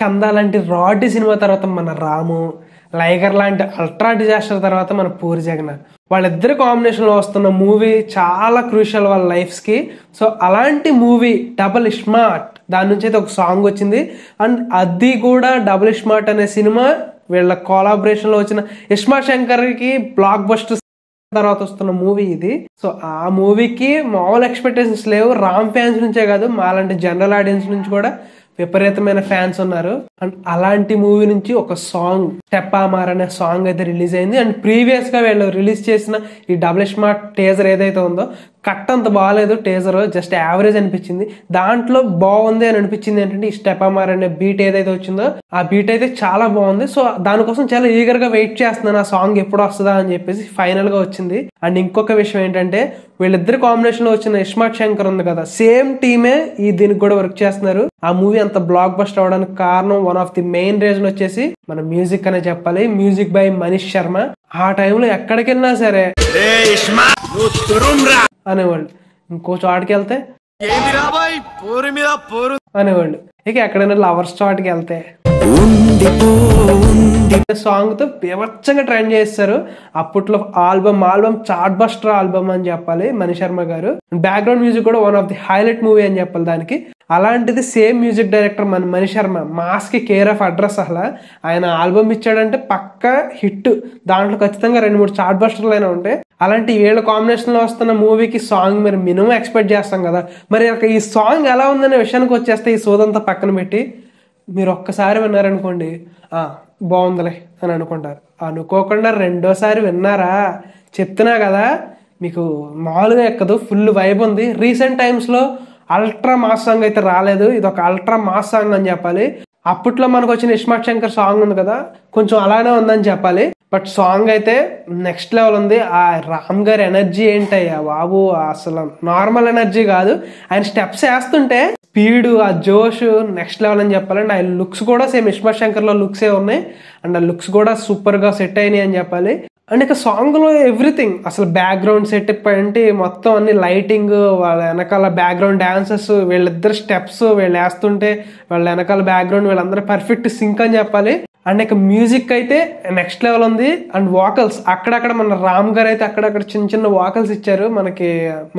స్కంద లాంటి rod cinema తర్వాత మన రాము, లైగర్ లాంటి అల్ట్రా డిజాస్టర్ తర్వాత మన పూరి జగన్నాథ్, వాళ్ళిద్దరి కాంబినేషన్లో వస్తున్న మూవీ చాలా క్రూషియల్ వాళ్ళ లైఫ్స్కి. సో అలాంటి మూవీ డబుల్ స్మార్ట్, దాని నుంచి అయితే ఒక సాంగ్ వచ్చింది. అండ్ అది కూడా డబుల్ స్మార్ట్ అనే సినిమా వీళ్ళ కొలాబరేషన్లో వచ్చిన ఇస్మార్ట్ శంకర్కి బ్లాక్ బస్టర్ తర్వాత వస్తున్న మూవీ ఇది. సో ఆ మూవీకి మామూలు ఎక్స్పెక్టేషన్స్ లేవు, రామ్ ఫ్యాన్స్ నుంచే కాదు మాలాంటి జనరల్ ఆడియన్స్ నుంచి కూడా విపరీతమైన ఫ్యాన్స్ ఉన్నారు. అండ్ అలాంటి మూవీ నుంచి ఒక సాంగ్ స్టెప్ ఆమార్ అనే సాంగ్ అయితే రిలీజ్ అయింది. అండ్ ప్రీవియస్ గా వీళ్ళు రిలీజ్ చేసిన ఈ డబుల్ స్మార్ట్ టేజర్ ఏదైతే ఉందో కట్ అంత బాగాలేదు, టేజర్ జస్ట్ యావరేజ్ అనిపించింది. దాంట్లో బాగుంది అని అనిపించింది ఏంటంటే ఈ స్టెప్ ఆమార్ అనే బీట్ ఏదైతే వచ్చిందో ఆ బీట్ అయితే చాలా బాగుంది. సో దానికోసం చాలా ఈగర్ గా వెయిట్ చేస్తున్నాను ఆ సాంగ్ ఎప్పుడు వస్తుందా అని చెప్పేసి. ఫైనల్ గా వచ్చింది. అండ్ ఇంకొక విషయం ఏంటంటే వీళ్ళిద్దరు కాంబినేషన్ లో వచ్చిన ఇస్మార్ట్ శంకర్ ఉంది కదా, సేమ్ టీమే ఈ దీనికి కూడా వర్క్ చేస్తున్నారు. ఆ మూవీ అంత బ్లాక్ బస్టర్ అవడానికి కారణం one of the main reason వచ్చేసి మన మ్యూజిక్ అనే చెప్పాలి. Music by Manish Sharma. ఆ టైంలో ఎక్కడికి వెళ్ళినా సరే అనేవాళ్ళు, ఇంకో చోటుకి వెళ్తే అనేవాళ్ళు, ఇక ఎక్కడైనా లవర్స్ చోటుకి వెళ్తే సాంగ్ తో బీభత్సంగా ట్రెండ్ చేస్తారు. అప్పట్లో ఆల్బమ్ చార్ట్ బస్టర్ ఆల్బమ్ అని చెప్పాలి మనీష్ శర్మ గారు. బ్యాక్గ్రౌండ్ మ్యూజిక్ కూడా one of the highlight movie అని చెప్పాలి దానికి. అలాంటిది సేమ్ మ్యూజిక్ డైరెక్టర్ మన మనీష్ శర్మ, మాస్ కి కేర్ ఆఫ్ అడ్రస్. అసలు ఆయన ఆల్బమ్ ఇచ్చాడంటే పక్కా హిట్, దాంట్లో ఖచ్చితంగా 2-3 చార్ట్ బస్టర్లు అయినా ఉంటాయి. అలాంటి వీళ్ళ కాంబినేషన్ లో వస్తున్న మూవీకి సాంగ్ మరి మినిమం ఎక్స్పెక్ట్ చేస్తాం కదా. మరి ఈ సాంగ్ ఎలా ఉందనే విషయానికి వచ్చేస్తే ఈ సోదంతా పక్కన పెట్టి మీరు ఒక్కసారి విన్నారనుకోండి బాగుందిలే అని అనుకుంటారు. అనుకోకుండా రెండోసారి విన్నారా చెప్తున్నా కదా మీకు మామూలుగా ఎక్కదు, ఫుల్ వైబ్ ఉంది. రీసెంట్ టైమ్స్ లో అల్ట్రా మాస్ సాంగ్ అయితే రాలేదు, ఇది ఒక అల్ట్రా మాస్ సాంగ్ అని చెప్పాలి. అప్పట్లో మనకు వచ్చిన ఇస్మార్ట్ శంకర్ సాంగ్ ఉంది కదా, కొంచెం అలానే ఉందని చెప్పాలి. బట్ సాంగ్ అయితే నెక్స్ట్ లెవెల్ ఉంది. ఆ రామ్ గారి ఎనర్జీ ఏంటయ్యా బాబు, అసలు నార్మల్ ఎనర్జీ కాదు. ఆయన స్టెప్స్ వేస్తుంటే స్పీడ్, ఆ జోష్ నెక్స్ట్ లెవెల్ అని చెప్పాలి. అండ్ ఆయన లుక్స్ కూడా సేమ్ ఇస్మార్ట్ శంకర్ లో లుక్సే ఉన్నాయి. అండ్ ఆ లుక్స్ కూడా సూపర్ గా సెట్ అయినాయి అని చెప్పాలి. అండ్ ఇక సాంగ్ లో ఎవ్రీథింగ్, అసలు బ్యాక్గ్రౌండ్ సెటప్ ఏంటి మొత్తం అన్ని, లైటింగ్, వాళ్ళ వెనకాల బ్యాక్గ్రౌండ్ డాన్సెస్, వీళ్ళిద్దరు స్టెప్స్ వీళ్ళు వేస్తుంటే వాళ్ళ వెనకాల బ్యాక్గ్రౌండ్ వీళ్ళందరూ పర్ఫెక్ట్ సింక్ అని చెప్పాలి. అండ్ ఇక మ్యూజిక్ అయితే నెక్స్ట్ లెవెల్ ఉంది. అండ్ వాకల్స్ అక్కడక్కడ మన రామ్ గారు అయితే అక్కడక్కడ చిన్న చిన్న వాకల్స్ ఇచ్చారు మనకి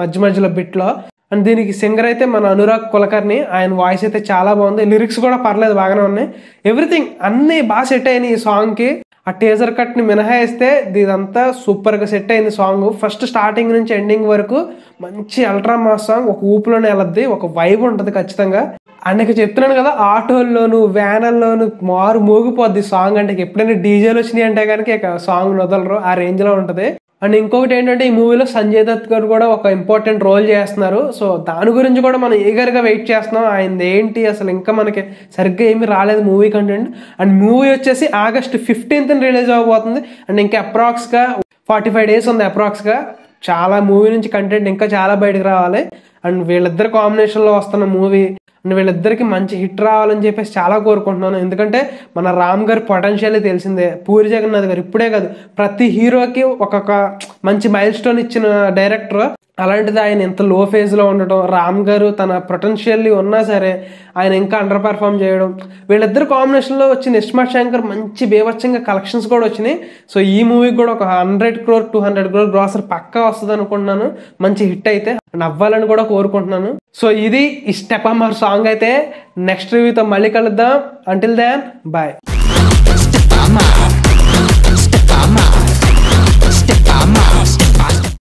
మధ్య మధ్యలో బిట్ లో. అండ్ దీనికి సింగర్ అయితే మన అనురాగ్ కులకర్ణి, ఆయన వాయిస్ అయితే చాలా బాగుంది. లిరిక్స్ కూడా పర్లేదు, బాగానే ఉన్నాయి. ఎవ్రీథింగ్ అన్ని బాగా సెట్ అయినాయి ఈ సాంగ్ కి. ఆ టేజర్ కట్ ని మినహాయిస్తే ఇదంతా సూపర్ గా సెట్ అయింది సాంగ్. ఫస్ట్ స్టార్టింగ్ నుంచి ఎండింగ్ వరకు మంచి అల్ట్రా మాస్ సాంగ్, ఒక ఊపులోనే వెళ్ళద్ది, ఒక వైబ్ ఉంటది ఖచ్చితంగా. అండ్ ఇక చెప్తున్నాను కదా, ఆటోల్లోను వ్యానల్లోను మారు మోగిపోద్ది సాంగ్. అంటే ఎప్పుడైనా డీజేలు వచ్చినాయి అంటే కనుక ఇక సాంగ్ వదలరు, ఆ రేంజ్ లో ఉంటది. అండ్ ఇంకొకటి ఏంటంటే ఈ మూవీలో సంజయ్ దత్ గారు కూడా ఒక ఇంపార్టెంట్ రోల్ చేస్తున్నారు. సో దాని గురించి కూడా మనం ఈగర్ గా వెయిట్ చేస్తున్నాం. ఆయన ఏంటి అసలు ఇంకా మనకి సరిగ్గా ఏమీ రాలేదు మూవీ కంటెంట్. అండ్ మూవీ వచ్చేసి August 15th రిలీజ్ అవబోతుంది. అండ్ ఇంకా అప్రాక్స్ గా 45 days ఉంది అప్రాక్స్ గా. చాలా మూవీ నుంచి కంటెంట్ ఇంకా చాలా బయటకు రావాలి. అండ్ వీళ్ళిద్దరు కాంబినేషన్ లో వస్తున్న మూవీ, అండ్ వీళ్ళిద్దరికి మంచి హిట్ రావాలని చెప్పేసి చాలా కోరుకుంటున్నాను. ఎందుకంటే మన రామ్ గారి పొటెన్షియల్ తెలిసిందే, పూరి జగన్నాథ్ గారు ఇప్పుడే కాదు ప్రతి హీరోకి ఒక్కొక్క మంచి మైల్ స్టోన్ ఇచ్చిన డైరెక్టర్. అలాంటిది ఆయన ఎంత లో ఫేజ్ లో ఉండటం, రామ్ గారు తన పొటెన్షియల్ ఉన్నా సరే ఆయన ఇంకా అండర్ పర్ఫామ్ చేయడం, వీళ్ళిద్దరు కాంబినేషన్ లో వచ్చిన ఇస్మార్ట్ శంకర్ మంచి బీభత్సంగా కలెక్షన్స్ కూడా వచ్చినాయి. సో ఈ మూవీకి కూడా ఒక 100 crore 200 crore గ్రాసర్ పక్కా వస్తుంది అనుకుంటున్నాను, మంచి హిట్ అయితే నవ్వాలని కూడా కోరుకుంటున్నాను. సో ఇది ఈ స్టెప్ అమర్ సాంగ్ అయితే. నెక్స్ట్ రివ్యూతో మళ్ళీ కలుద్దాం. Until then bye.